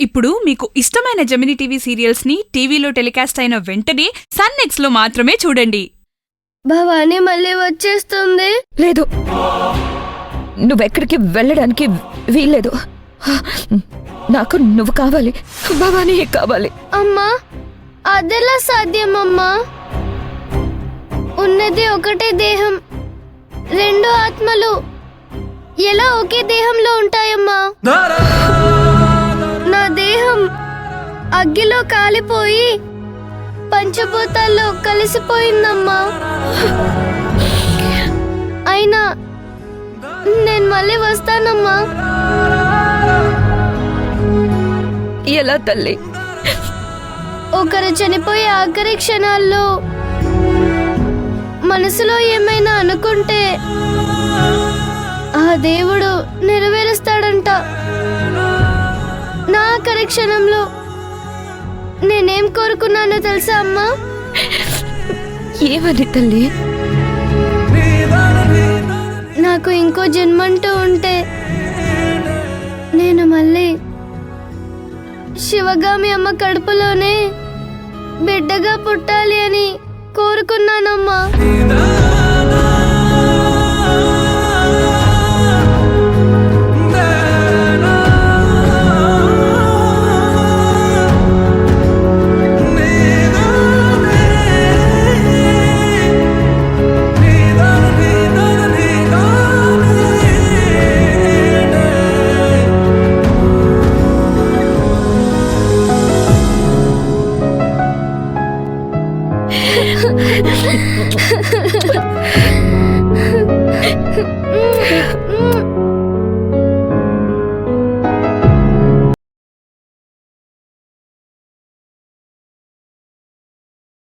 ఇప్పుడు మీకు ఇష్టమైన జెమినీ టీవీ సీరియల్స్ ని టీవీలో టెలికాస్ట్ అయిన వెంటనే సన్ నెక్స్ట్ లో మాత్రమే చూడండి. భవానీ మళ్ళీ వచ్చేస్తుంది. లేదు, నువ్వెక్కడికి వెళ్ళడానికి వీల్లేదు. నాకు నువ్వు కావాలి, భవానీ కావాలి. అమ్మా, అదెలా సాధ్యమమ్మా? ఉన్నది ఒకటే దేహం, రెండు ఆత్మలు ఎలా ఒకే దేహంలో ఉంటాయమ్మా? నా దేహం అగ్గిలో కాలిపోయి పంచభూతాల్లో కలిసిపోయిందమ్మా. అయినా నేను మళ్ళీ వస్తానమ్మా. ఎలా తల్లి? ఒకరు చనిపోయే ఆఖరి క్షణాల్లో మనసులో ఏమైనా అనుకుంటే ఆ దేవుడు నెరవేరుస్తాడంట. నా ఆఖరి క్షణంలో నేనేం కోరుకున్నానో తెలుసా అమ్మా? ఏమని తల్లి? నాకు ఇంకో జన్మంటూ ఉంటే నేను మళ్ళీ శివగామి అమ్మ కడుపులోనే బిడ్డగా పుట్టాలి అని కోరుకున్నానమ్మా.